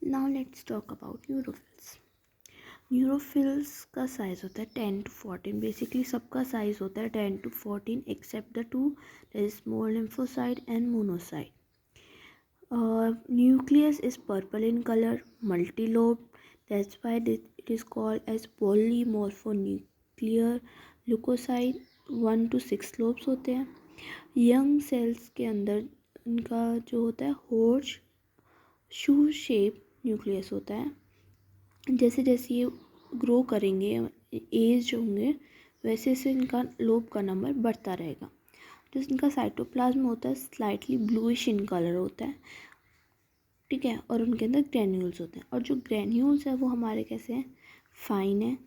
Now let's talk about neutrophils. Neutrophils का size होता है 10 to 14। बेसिकली सबका साइज़ होता है 10 to 14 except the two, that is small lymphocyte and monocyte. Nucleus is purple in color, multi-lobed. That's why it is called as polymorphonuclear leukocyte। 1 to 6 lobes होते हैं। Young sales के अंदर इनका जो होता है हॉर्स शू शेप न्यूक्लियस होता है। जैसे जैसे ये ग्रो करेंगे, एज होंगे, वैसे से इनका लोब का नंबर बढ़ता रहेगा। जो इनका साइटोप्लाज्म होता है स्लाइटली ब्लूइश इन कलर होता है, ठीक है, और उनके अंदर ग्रैन्यूल्स होते हैं। और जो ग्रैन्यूल्स है वो हमारे कैसे हैं, फाइन है,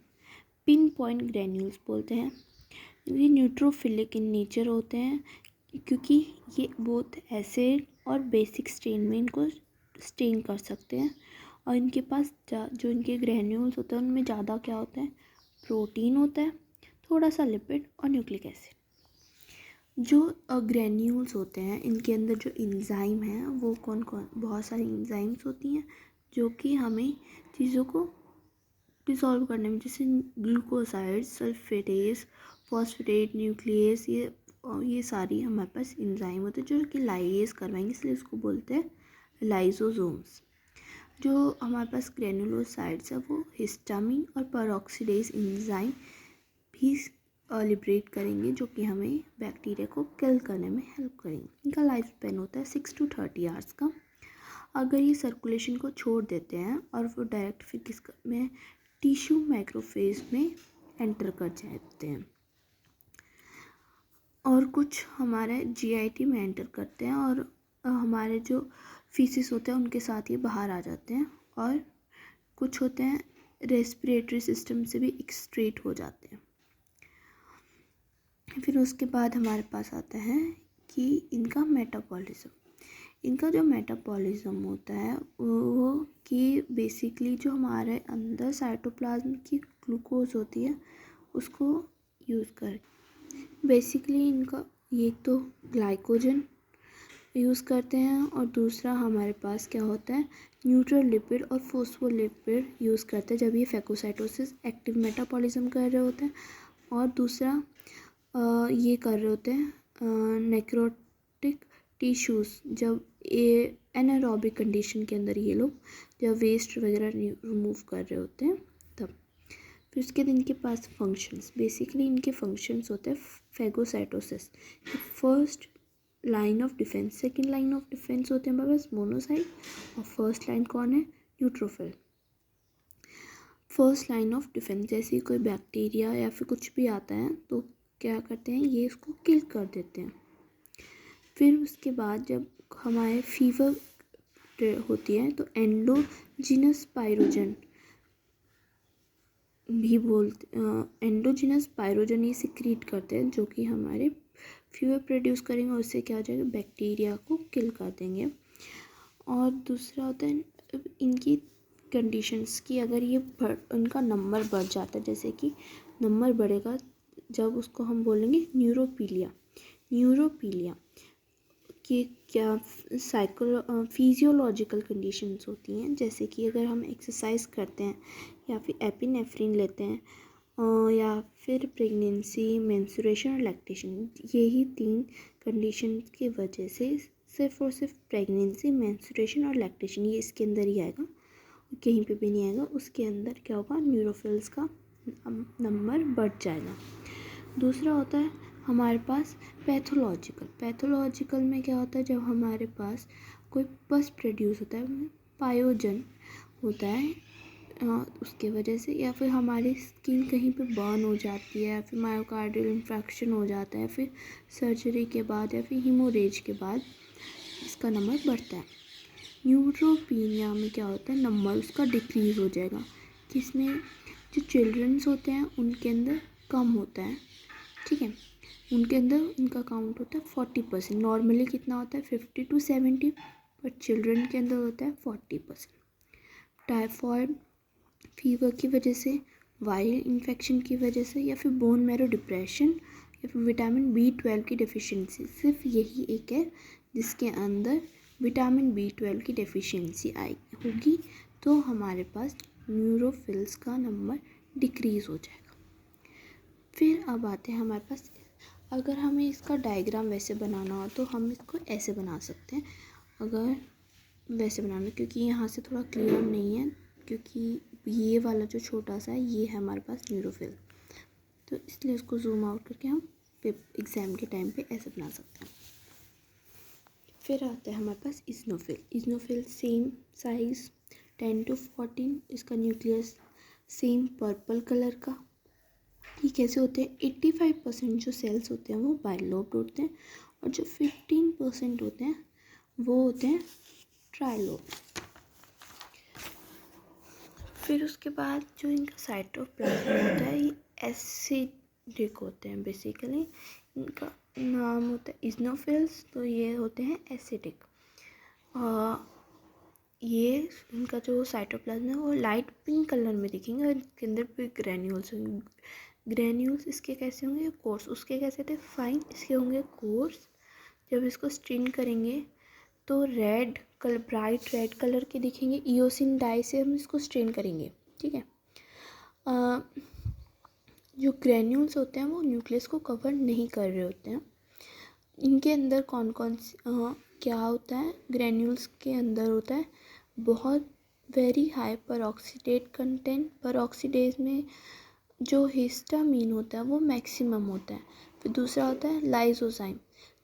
पिन पॉइंट ग्रैन्यूल्स बोलते हैं। ये न्यूट्रोफिलिक इन नेचर होते हैं क्योंकि ये बहुत एसिड और बेसिक स्टेन में इनको स्टेन कर सकते हैं। और इनके पास जो इनके ग्रैन्यूल्स होते हैं उनमें ज़्यादा क्या होता है, प्रोटीन होता है, थोड़ा सा लिपिड और न्यूक्लिक एसिड। जो ग्रैन्यूल्स होते हैं इनके अंदर जो एंजाइम है वो कौन कौन, बहुत सारी एंजाइम्स होती हैं जो कि हमें चीज़ों को डिसॉल्व करने में, जैसे ग्लूकोसाइड, सल्फेटेस, फॉस्फेट, न्यूक्लियस, ये सारी हमारे पास एंजाइम होते हैं जो कि लाइएज करवाएंगे, इसलिए इसको बोलते हैं लाइसोसोम्स। जो हमारे पास ग्रेनुलोसाइड्स है वो हिस्टामिन और पेरोक्सीडेज एंजाइम भी लिबरेट करेंगे जो कि हमें बैक्टीरिया को किल करने में हेल्प करेंगे। इनका लाइफ स्पैन होता है 6 to 30 आवर्स का। अगर ये सर्कुलेशन को छोड़ देते हैं और वो डायरेक्ट फिर किस में टिश्यू माइक्रोफेज में एंटर कर जाते हैं और कुछ हमारे जीआईटी में एंटर करते हैं और हमारे जो फीसिस होते हैं उनके साथ ये बाहर आ जाते हैं। और कुछ होते हैं रेस्पिरेटरी सिस्टम से भी एक्सक्रीट हो जाते हैं। फिर उसके बाद हमारे पास आता है कि इनका मेटाबॉलिज्म। इनका जो मेटाबॉलिज्म होता है वो कि बेसिकली जो हमारे अंदर साइटोप्लाज्म की ग्लूकोज होती है उसको यूज़ कर, बेसिकली इनका ये तो ग्लाइकोजन यूज़ करते हैं और दूसरा हमारे पास क्या होता है, न्यूट्रल लिपिड और फोस्फोलिपिड यूज़ करते हैं जब ये फेगोसाइटोसिस एक्टिव मेटाबॉलिज्म कर रहे होते हैं। और दूसरा ये कर रहे होते हैं नेक्रोटिक टिश्यूज़, जब ये एनारोबिक कंडीशन के अंदर ये लोग जब वेस्ट वगैरह रिमूव कर रहे होते हैं तब। फिर उसके बाद इनके पास फंक्शंस, बेसिकली इनके फंक्शंस होते हैं phagocytosis first line of defence, second line of defence होते हैं हमारे पास मोनोसाइट और फर्स्ट लाइन कौन है, neutrophil. First line of defence, जैसे कोई बैक्टीरिया या फिर कुछ भी आता है तो क्या करते हैं, ये इसको किल कर देते हैं। फिर उसके बाद जब हमारे फीवर होती है तो एंडोजीनस पायरोजन भी बोलते, एंडोजीनस पायरोजन ये सिक्रीट करते हैं जो कि हमारे फीवर प्रोड्यूस करेंगे और उससे क्या हो जाएगा, बैक्टीरिया को किल कर देंगे। और दूसरा होता है इनकी कंडीशंस की, अगर ये उनका नंबर बढ़ जाता है, जैसे कि नंबर बढ़ेगा जब उसको हम बोलेंगे न्यूरोपीलिया। न्यूरोपीलिया कि क्या फिजियोलॉजिकल कंडीशंस होती हैं, जैसे कि अगर हम एक्सरसाइज करते हैं या फिर एपिनेफ्रिन लेते हैं या फिर प्रेगनेंसी, मेंस्ट्रुएशन और लैक्टेशन, यही 3 कंडीशन की वजह से सिर्फ और सिर्फ प्रेगनेंसी, मेंस्ट्रुएशन और लैक्टेशन ये इसके अंदर ही आएगा, कहीं पे भी नहीं आएगा। उसके अंदर क्या होगा, न्यूरोफिल्स का नंबर बढ़ जाएगा। दूसरा होता है हमारे पास पैथोलॉजिकल में क्या होता है, जब हमारे पास कोई पस प्रोड्यूस होता है, पायोजन होता है उसके वजह से, या फिर हमारी स्किन कहीं पे बर्न हो जाती है या फिर मायोकार्डियल इन्फेक्शन हो जाता है, फिर सर्जरी के बाद या फिर हीमोरेज के बाद इसका नंबर बढ़ता है। न्यूट्रोपीनिया में क्या होता है, नंबर उसका डिक्रीज़ हो जाएगा। किसमें, जो चिल्ड्रंस होते हैं उनके अंदर कम होता है, ठीक है, उनके अंदर उनका काउंट होता है 40%। नॉर्मली कितना होता है 50 to 70, बट चिल्ड्रन के अंदर होता है 40%। टाइफॉइड फीवर की वजह से, वायरल इन्फेक्शन की वजह से, या फिर बोन मैरो डिप्रेशन, या फिर विटामिन B12 की डिफिशिएंसी, सिर्फ यही एक है जिसके अंदर विटामिन B12 की डेफिशिएंसी आई होगी तो हमारे पास न्यूरोफिल्स का नंबर डिक्रीज़ हो जाएगा। फिर अब आते हैं हमारे पास, अगर हमें इसका डायग्राम वैसे बनाना हो तो हम इसको ऐसे बना सकते हैं। अगर वैसे बनाना, क्योंकि यहाँ से थोड़ा क्लियर नहीं है, क्योंकि ये वाला जो छोटा सा है ये है हमारे पास न्यूरोफिल, तो इसलिए उसको जूम आउट करके हम एग्ज़ाम के टाइम पे ऐसे बना सकते हैं। फिर आता है हमारे पास इज़नोफिल। इज़नोफिल सेम साइज़ 10 to 14, इसका न्यूक्लियस सेम पर्पल कलर का। ये कैसे होते हैं? 85% जो सेल्स होते हैं वो बाइलोब्ड होते हैं और जो 15% होते हैं वो होते हैं ट्राइलोब्ड। फिर उसके बाद जो इनका साइटोप्लाज्म होता है ये एसिडिक होते हैं बेसिकली। इनका नाम होता है इज़नोफिल्स, तो ये होते हैं एसिडिक। ये इनका जो साइटोप्लाज्म है वो लाइट पिंक कलर में दिखेंगे और इसके अंदर भी ग्रैन्यूल्स होंगे। ग्रैन्यूल्स इसके कैसे होंगे? कोर्स। उसके कैसे थे? फाइन। इसके होंगे कोर्स। जब इसको स्ट्रेन करेंगे तो red colour, bright red colour के दिखेंगे। ईओसिन डाई से हम इसको स्ट्रेन करेंगे, ठीक है। जो ग्रैन्यूल्स होते हैं वो न्यूक्लियस को कवर नहीं कर रहे होते हैं। इनके अंदर कौन कौन क्या होता है? ग्रैन्यूल्स के अंदर होता है बहुत वेरी हाई परऑक्सीडेट कंटेंट। परऑक्सीडेज में जो हिस्टामीन होता है वो मैक्सिमम होता है। फिर दूसरा होता है लाइसोजाइम,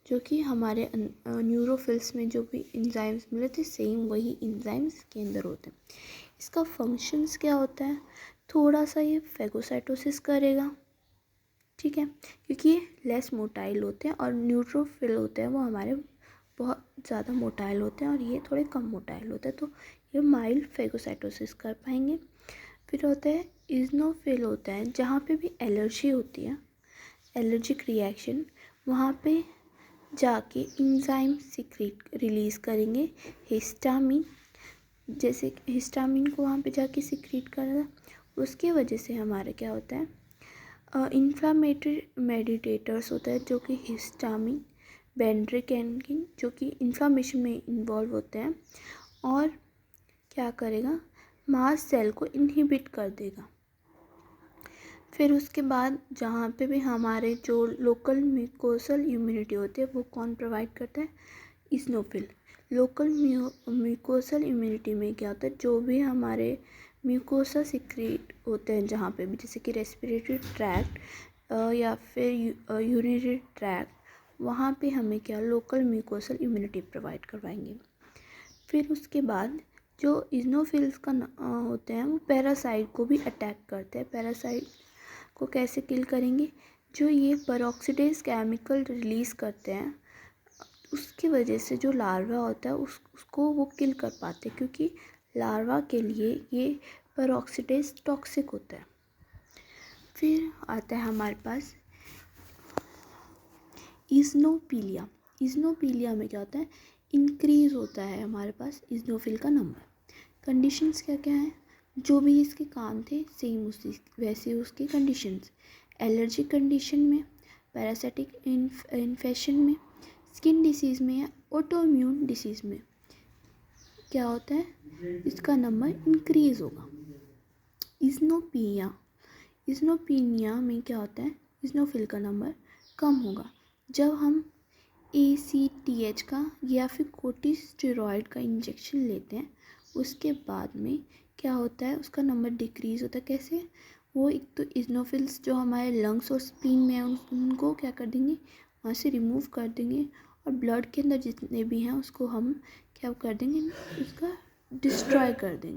जो कि हमारे न्यूरोफिल्स में जो भी एंजाइम्स मिले थे सेम वही एंजाइम्स के अंदर होते हैं। इसका फंक्शंस क्या होता है? थोड़ा सा ये फेगोसाइटोसिस करेगा, ठीक है, क्योंकि ये लेस मोटाइल होते हैं और न्यूट्रोफिल होते हैं वो हमारे बहुत ज़्यादा मोटाइल होते हैं और ये थोड़े कम मोटाइल होते हैं, तो ये माइल्ड फेगोसाइटोसिस कर पाएंगे। फिर होता है इज़नोफिल, होता है जहाँ पे भी एलर्जी होती है, एलर्जिक रिएक्शन, वहाँ पे जाके इंजाइम सीक्रेट रिलीज़ करेंगे हिस्टामिन। जैसे हिस्टामिन को वहाँ पे जाके सीक्रेट करना, उसके वजह से हमारा क्या होता है? इन्फ्लामेटरी मेडिटेटर्स होता है जो कि हिस्टामिन, बेंड्रिकेनिन, जो कि इन्फ्लामेशन में इन्वॉल्व होते हैं और क्या करेगा? मास्ट सेल को इनहिबिट कर देगा। फिर उसके बाद जहाँ पे भी हमारे जो लोकल म्यूकोसल इम्यूनिटी होती है वो कौन प्रोवाइड करता है? इज़नोफिल। लोकल म्यूकोसल इम्यूनिटी में क्या होता है? जो भी हमारे म्यूकोसा सिक्रीट होते हैं जहाँ पे भी, जैसे कि रेस्पिरेटरी ट्रैक्ट या फिर यूरिनरी ट्रैक्ट, वहाँ पे हमें क्या लोकल म्यूकोसल इम्यूनिटी प्रोवाइड करवाएंगे। फिर उसके बाद जो इज़नोफिल्स का होते हैं वो पैरासाइट को भी अटैक करते हैं। पैरासाइट को कैसे किल करेंगे? जो ये परऑक्सीडेज केमिकल रिलीज़ करते हैं उसकी वजह से जो लार्वा होता है उसको वो किल कर पाते हैं, क्योंकि लार्वा के लिए ये परऑक्सीडेज टॉक्सिक होता है। फिर आता है हमारे पास इज़नोपीलिया। इज़नोपीलिया में क्या होता है? इंक्रीज़ होता है हमारे पास इज़नोफिल का नंबर। कंडीशंस क्या क्या हैं? जो भी इसके काम थे सेम उसी वैसे उसके कंडीशंस। एलर्जिक कंडीशन में, पैरासिटिक इन्फेक्शन में, स्किन डिसीज़ में या ऑटोइम्यून डिसीज़ में क्या होता है? इसका नंबर इंक्रीज़ होगा। इज़नोपीनिया में क्या होता है? इज़नोफिल का नंबर कम होगा। जब हम ACTH का या फिर कोर्टिकोस्टेरॉइड का इंजेक्शन लेते हैं उसके बाद में क्या होता है? उसका नंबर डिक्रीज़ होता है। कैसे? वो एक तो इज़नोफिल्स जो हमारे लंग्स और स्प्लीन में हैं उनको क्या कर देंगे? वहाँ से रिमूव कर देंगे और ब्लड के अंदर जितने भी हैं उसको हम क्या कर देंगे? उसका डिस्ट्रॉय कर देंगे।